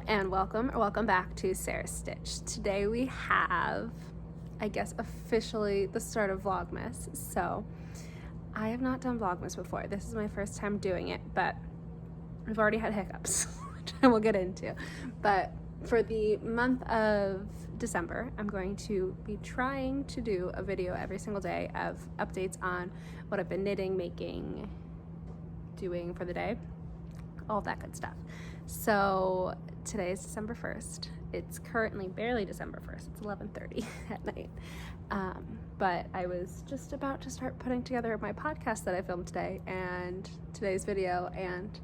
and welcome back to Sarah's Stitch. Today we have, I guess, officially the start of Vlogmas. So I have not done Vlogmas before. This is my first time doing it, but I've already had hiccups, which I will get into. But for the month of December, I'm going to be trying to do a video every single day of updates on what I've been knitting, making, doing for the day, all of that good stuff. So today is December 1st. It's currently barely December 1st. It's 11:30 at night. But I was just about to start putting together my podcast that I filmed today and today's video, and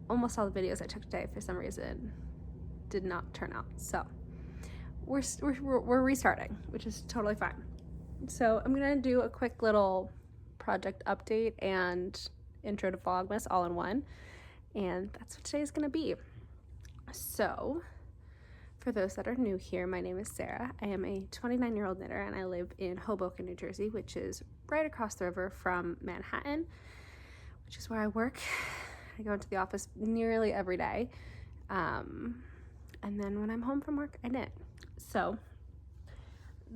almost all the videos I took today for some reason did not turn out. So we're restarting, which is totally fine. So I'm gonna do a quick little project update and intro to Vlogmas all in one. And that's what today's gonna be. So, for those that are new here, my name is Sarah. I am a 29-year-old knitter, and I live in Hoboken, New Jersey, which is right across the river from Manhattan, which is where I work. I go into the office nearly every day. And then when I'm home from work, I knit. So,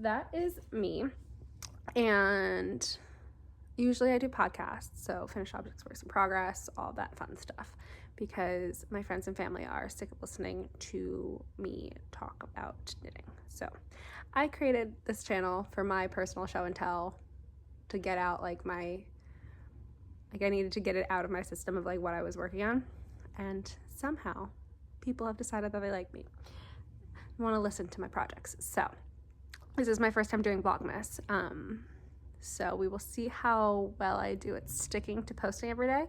that is me. And usually I do podcasts, so finished objects, works in progress, all that fun stuff, because my friends and family are sick of listening to me talk about knitting. So I created this channel for my personal show and tell, to get out I needed to get it out of my system of what I was working on, and somehow people have decided that they like me and want to listen to my projects. So this is my first time doing Vlogmas. So we will see how well I do at sticking to posting every day.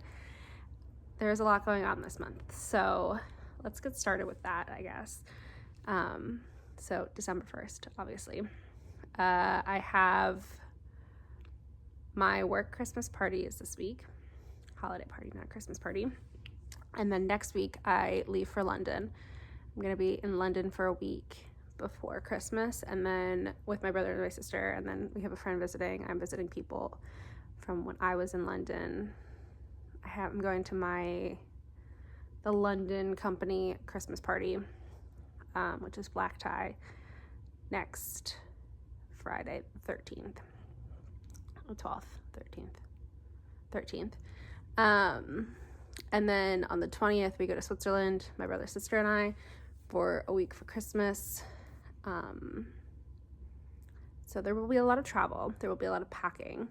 There's a lot going on this month, so let's get started with that, I guess. So December 1st, obviously. I have my work Christmas party is this week. Holiday party, not Christmas party. And then next week I leave for London. I'm gonna be in London for a week before Christmas, and then with my brother and my sister, and then we have a friend visiting. I'm visiting people from when I was in London. I'm going to the London company Christmas party, which is black tie, next Friday, 13th, 13th. And then on the 20th, we go to Switzerland, my brother, sister, and I, for a week for Christmas. So there will be a lot of travel. There will be a lot of packing.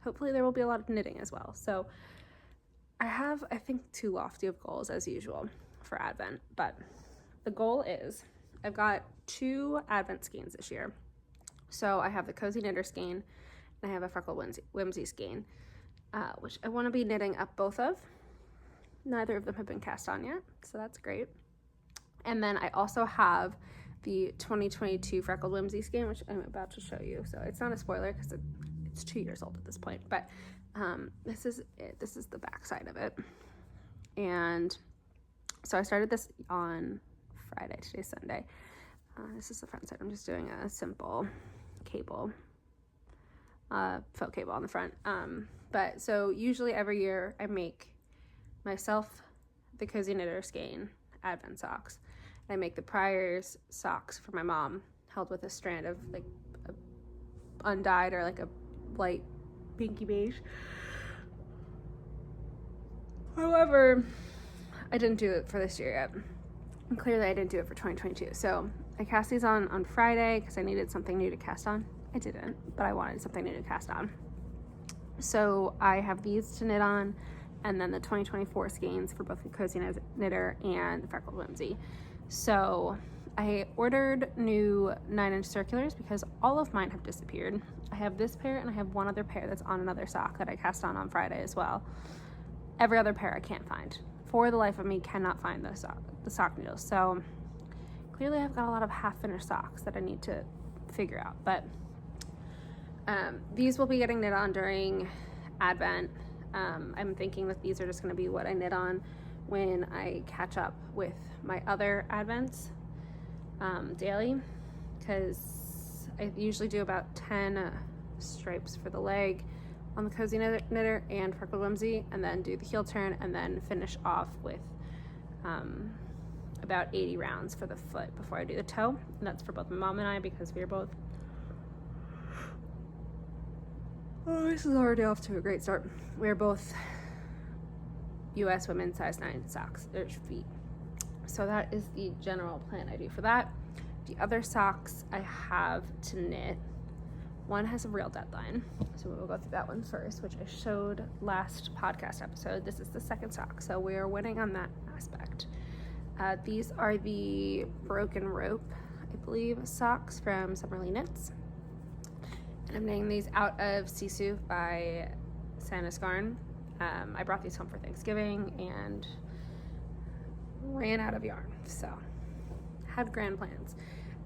Hopefully there will be a lot of knitting as well. So I have, I think, too lofty of goals as usual for Advent, but the goal is I've got 2 Advent skeins this year. So I have the Cozy Knitter skein and I have a Freckle Whimsy skein, which I want to be knitting up both of. Neither of them have been cast on yet, so that's great. And then I also have the 2022 Freckled Whimsy skein, which I'm about to show you. So it's not a spoiler because it's 2 years old at this point, but this is it. This is the back side of it. And so I started this on Friday. Today's Sunday. This is the front side. I'm just doing a simple cable, faux cable on the front. But so usually every year I make myself the Cozy Knitter skein Advent socks. I make the Prior's socks for my mom, held with a strand of a undyed or a light pinky beige. However, I didn't do it for this year yet. And clearly I didn't do it for 2022. So I cast these on Friday because I needed something new to cast on. I didn't, but I wanted something new to cast on. So I have these to knit on, and then the 2024 skeins for both the Cozy Knitter and the Freckled Whimsy. So I ordered new 9-inch circulars because all of mine have disappeared. I have this pair and I have one other pair that's on another sock that I cast on Friday as well. Every other pair I can't find. For the life of me, cannot find the sock needles. So clearly I've got a lot of half-finished socks that I need to figure out. But these will be getting knit on during Advent. I'm thinking that these are just going to be what I knit on when I catch up with my other Advents daily, because I usually do about 10 stripes for the leg on the Cozy Knitter and Freckled Whimsy, and then do the heel turn, and then finish off with about 80 rounds for the foot before I do the toe. And that's for both my mom and I, because we are both, this is already off to a great start. We are both US women size 9 socks or feet. So that is the general plan I do for that. The other socks I have to knit, one has a real deadline, so we'll go through that one first, which I showed last podcast episode. This is the second sock, so we are winning on that aspect. These are the Broken Rope, I believe, socks from Summerly Knits. And I'm knitting these out of Sisu by Santa's Garn. I brought these home for Thanksgiving and ran out of yarn, so had grand plans.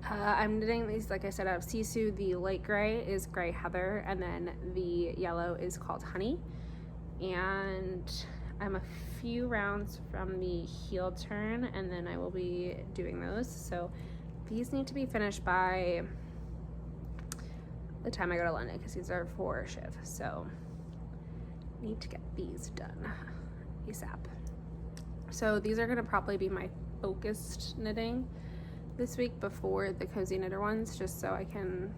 I'm knitting these, like I said, out of Sisu. The light gray is Gray Heather, and then the yellow is called Honey. And I'm a few rounds from the heel turn, and then I will be doing those. So these need to be finished by the time I go to London, because these are for Shiv. So need to get these done ASAP. So these are going to probably be my focused knitting this week before the Cozy Knitter ones, just so I can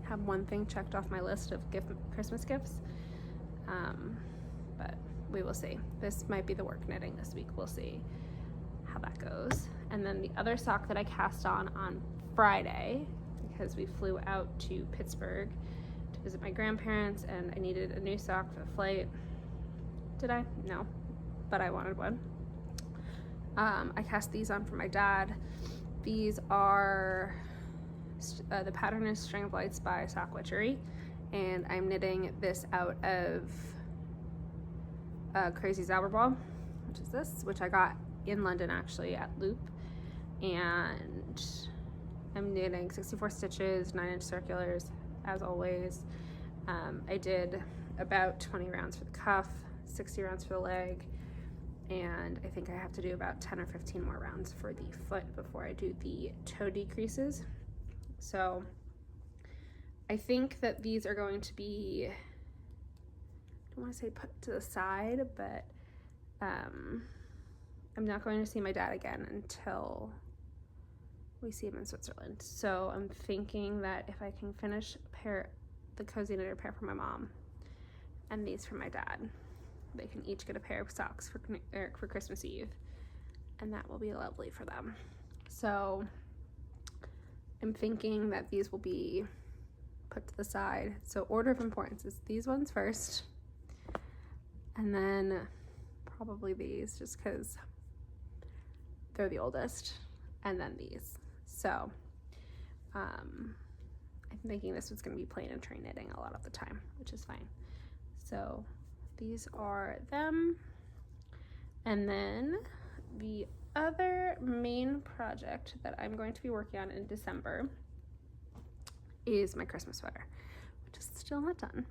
have one thing checked off my list of Christmas gifts. But we will see. This might be the work knitting this week. We'll see how that goes. And then the other sock that I cast on Friday, because we flew out to Pittsburgh to visit my grandparents, and I needed a new sock for the flight. Did I? No, but I wanted one. I cast these on for my dad. These are, the pattern is String of Lights by Sock Witchery, and I'm knitting this out of Crazy Zauberball, which is this, which I got in London actually at Loop, and I'm knitting 64 stitches, 9-inch circulars, as always. I did about 20 rounds for the cuff, 60 rounds for the leg, and I think I have to do about 10 or 15 more rounds for the foot before I do the toe decreases. So I think that these are going to be, I don't want to say put to the side, but I'm not going to see my dad again until we see him in Switzerland. So I'm thinking that if I can finish the Cozy Knitter pair for my mom and these for my dad, they can each get a pair of socks for Christmas Eve, and that will be lovely for them. So I'm thinking that these will be put to the side. So order of importance is these ones first, and then probably these, just because they're the oldest, and then these. So I'm thinking this was going to be plain and tray knitting a lot of the time, which is fine. So these are them. And then the other main project that I'm going to be working on in December is my Christmas sweater, which is still not done,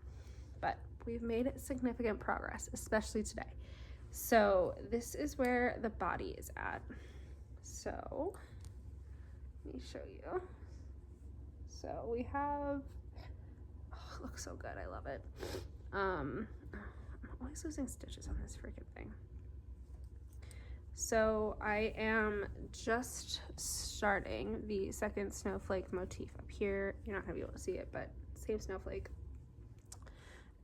but we've made significant progress, especially today. So this is where the body is at. So let me show you. So we have, oh, it looks so good. I love it. I'm always losing stitches on this freaking thing. So I am just starting the second snowflake motif up here. You're not gonna be able to see it, but same snowflake.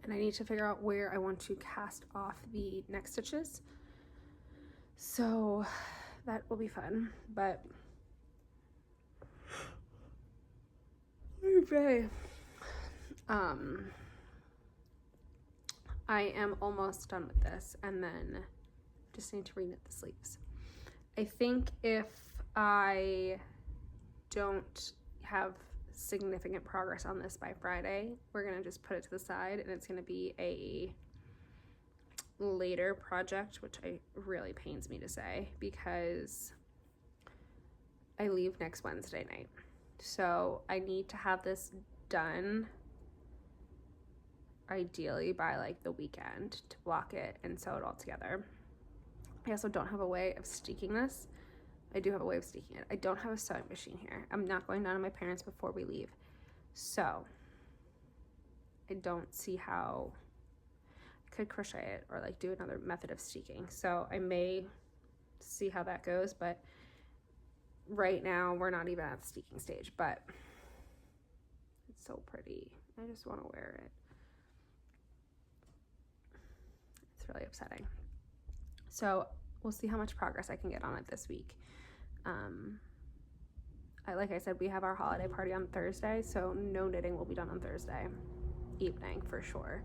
And I need to figure out where I want to cast off the neck stitches. So that will be fun, but okay. I am almost done with this, and then just need to reknit the sleeves. I think if I don't have significant progress on this by Friday, we're gonna just put it to the side, and it's gonna be a later project, which really pains me to say, because I leave next Wednesday night. So I need to have this done ideally by like the weekend to block it and sew it all together. I also don't have a way of steeking this. I do have a way of steeking it. I don't have a sewing machine here. I'm not going down to my parents before we leave. So I don't see how I could crochet it or like do another method of steeking. So I may see how that goes, but right now we're not even at the steeking stage, but it's so pretty. I just want to wear it. It's really upsetting. So we'll see how much progress I can get on it this week. Like I said, we have our holiday party on Thursday, so no knitting will be done on Thursday evening for sure.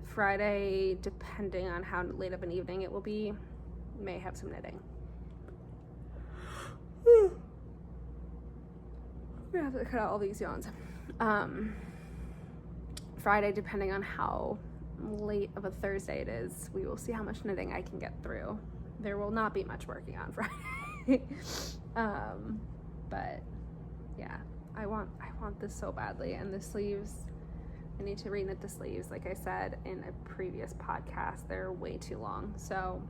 Friday, depending on how late of an evening it will be, may have some knitting. I'm gonna have to cut out all these yawns. Friday, depending on how late of a Thursday it is, we will see how much knitting I can get through. There will not be much working on Friday. But yeah, I want this so badly. And the sleeves, I need to reknit the sleeves. Like I said in a previous podcast, they're way too long. So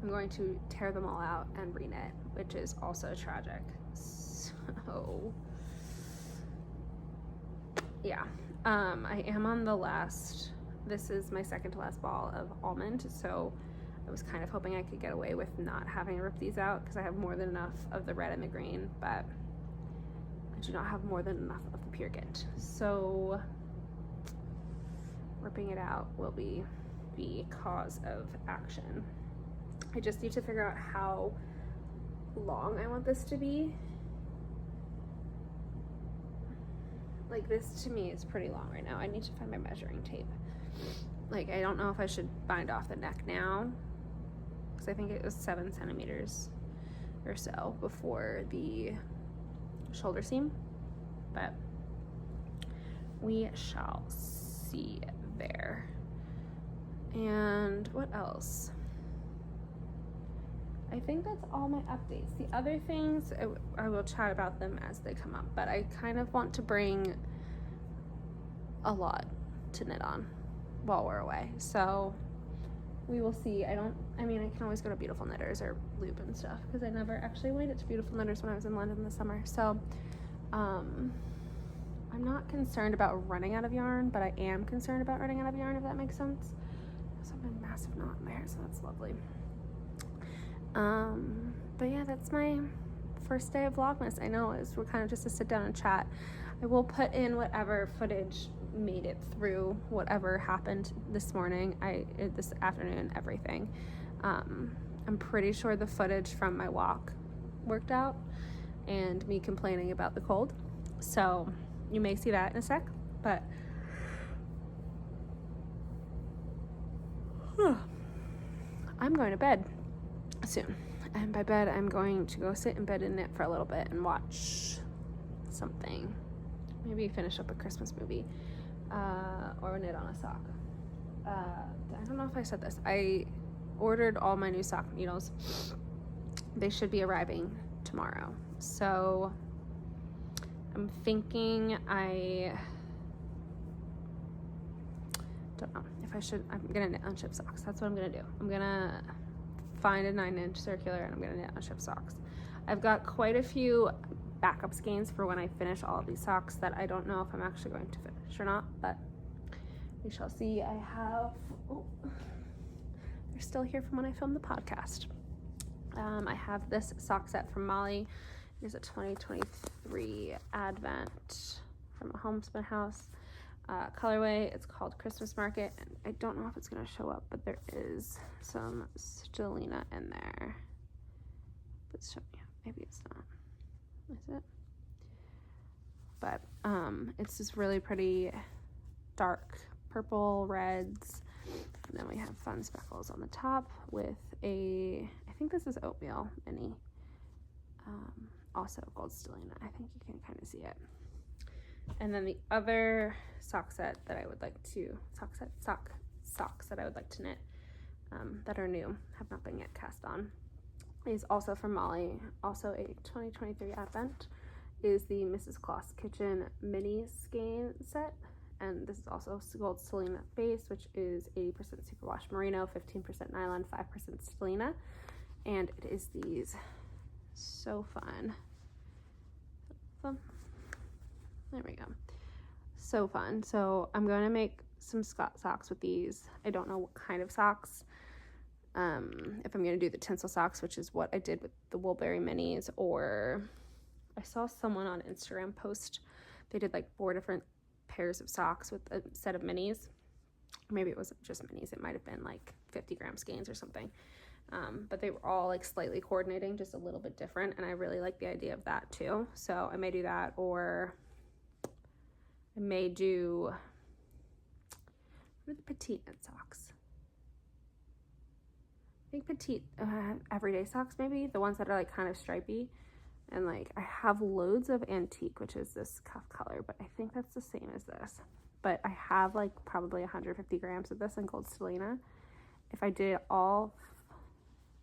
I'm going to tear them all out and reknit, which is also tragic. So yeah, I am on the last, this is my second to last ball of almond, so I was kind of hoping I could get away with not having to rip these out because I have more than enough of the red and the green, but I do not have more than enough of the pure gint. So ripping it out will be the cause of action. I just need to figure out how long I want this to be. Like, this to me is pretty long right now. I need to find my measuring tape. Like, I don't know if I should bind off the neck now, because I think it was 7 centimeters or so before the shoulder seam, but we shall see there. And what else? I think that's all my updates. The other things, I will chat about them as they come up, but I kind of want to bring a lot to knit on while we're away. So we will see. I can always go to Beautiful Knitters or Loop and stuff, because I never actually went to Beautiful Knitters when I was in London this summer. So I'm not concerned about running out of yarn, but I am concerned about running out of yarn, if that makes sense. There's a massive knot in there, so that's lovely. But yeah, that's my first day of Vlogmas. I know we're kind of just to sit down and chat. I will put in whatever footage made it through whatever happened this morning, this afternoon, everything. I'm pretty sure the footage from my walk worked out and me complaining about the cold. So you may see that in a sec, but I'm going to bed soon. And by bed, I'm going to go sit in bed and knit for a little bit and watch something. Maybe finish up a Christmas movie, or knit on a sock. I don't know if I said this. I ordered all my new sock needles. They should be arriving tomorrow. So I'm thinking, I don't know if I should. I'm gonna knit on ship socks. That's what I'm gonna do. I'm gonna find a 9-inch circular and I'm gonna knit on ship socks. I've got quite a few backup skeins for when I finish all of these socks that I don't know if I'm actually going to finish or not, but we shall see. I have, they're still here from when I filmed the podcast. I have this sock set from Molly. It is a 2023 Advent from a Homespun House colorway. It's called Christmas Market, and I don't know if it's going to show up, but there is some stellina in there. It's showing you. Maybe it's not. Is it? But it's this really pretty dark purple reds, and then we have fun speckles on the top with I think this is oatmeal mini, also gold stellina. I think you can kind of see it. And then the other socks that I would like to knit, that are new, have not been yet cast on, is also from Molly, also a 2023 Advent, is the Mrs. Claus Kitchen mini skein set. And this is also gold stellina base, which is 80% superwash merino, 15% nylon, 5% stellina. And it is these. So fun. There we go. So fun. So I'm going to make some socks with these. I don't know what kind of socks. if I'm going to do the tinsel socks, which is what I did with the Woolberry minis, or I saw someone on Instagram post, they did like 4 different pairs of socks with a set of minis. Maybe it wasn't just minis, it might have been like 50 gram skeins or something. But they were all like slightly coordinating, just a little bit different, and I really like the idea of that too. So I may do that, or I may do, what are the petite knit socks? I think petite everyday socks, maybe, the ones that are like kind of stripy. And like I have loads of antique, which is this cuff color, but I think that's the same as this. But I have like probably 150 grams of this in gold stellina. If I did all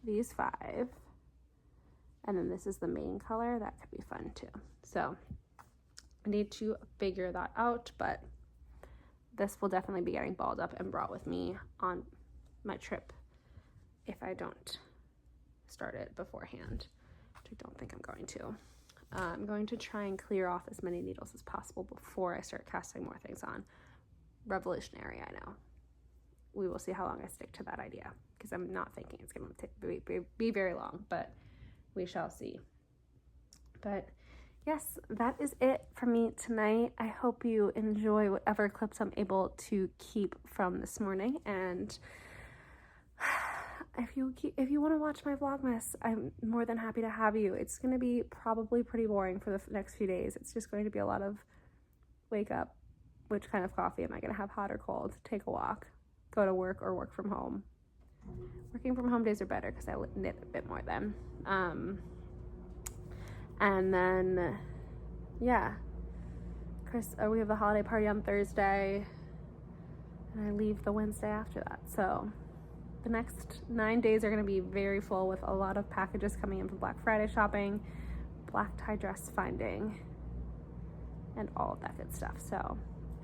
these 5, and then this is the main color, that could be fun too. So I need to figure that out, but this will definitely be getting balled up and brought with me on my trip if I don't start it beforehand, which I don't think I'm going to. I'm going to try and clear off as many needles as possible before I start casting more things on. Revolutionary, I know. We will see how long I stick to that idea, because I'm not thinking it's going to be very long, but we shall see. But yes, that is it for me tonight. I hope you enjoy whatever clips I'm able to keep from this morning, and if you want to watch my Vlogmas, I'm more than happy to have you. It's going to be probably pretty boring for the next few days. It's just going to be a lot of wake up, which kind of coffee am I going to have, hot or cold, take a walk, go to work, or work from home. Working from home days are better because I knit a bit more then. And then, yeah, we have the holiday party on Thursday, and I leave the Wednesday after that. So the next 9 days are going to be very full with a lot of packages coming in for Black Friday shopping, black tie dress finding, and all of that good stuff. So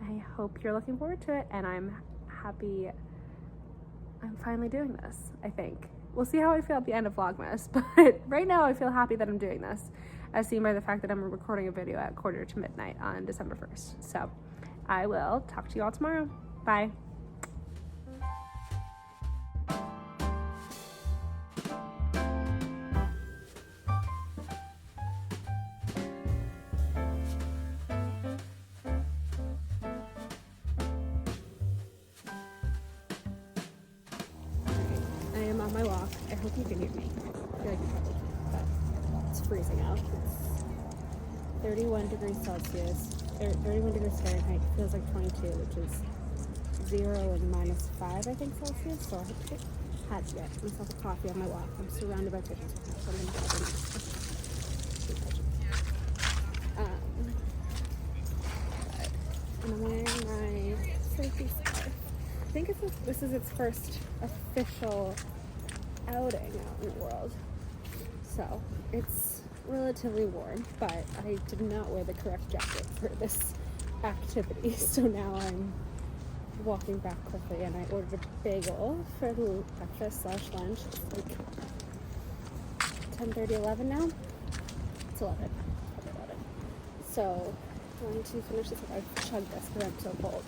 I hope you're looking forward to it, and I'm happy I'm finally doing this, I think. We'll see how I feel at the end of Vlogmas, but right now I feel happy that I'm doing this, as seen by the fact that I'm recording a video at 12:45 on December 1st. So I will talk to you all tomorrow. Bye. I am on my walk. I hope you can hear me. I feel like you probably can, but it's freezing out. It's 31 degrees Celsius, or 31 degrees Fahrenheit. It feels like 22, which is 0 and -5, I think, Celsius. So I had to get myself a coffee on my walk. I'm surrounded by pigeons right now, so I'm going to have and I'm wearing my safety scarf. I think this is its first official outing out in the world, so it's relatively warm, but I did not wear the correct jacket for this activity, so now I'm walking back quickly, and I ordered a bagel for breakfast / lunch. It's like 10:30, 11 now. It's 11, probably 11. So I'm going to finish this. I've chugged this because I'm so cold.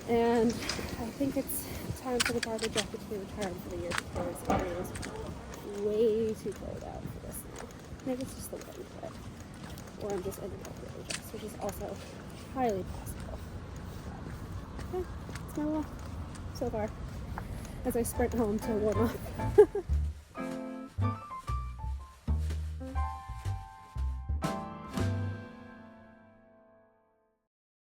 And I think it's time for the barber jacket to be retired for the year, because it is way too cold out for this now. Maybe it's just the wind, or I'm just ended up really dressed, which is also highly possible. Yeah, it's my walk so far as I sprint home to warm up.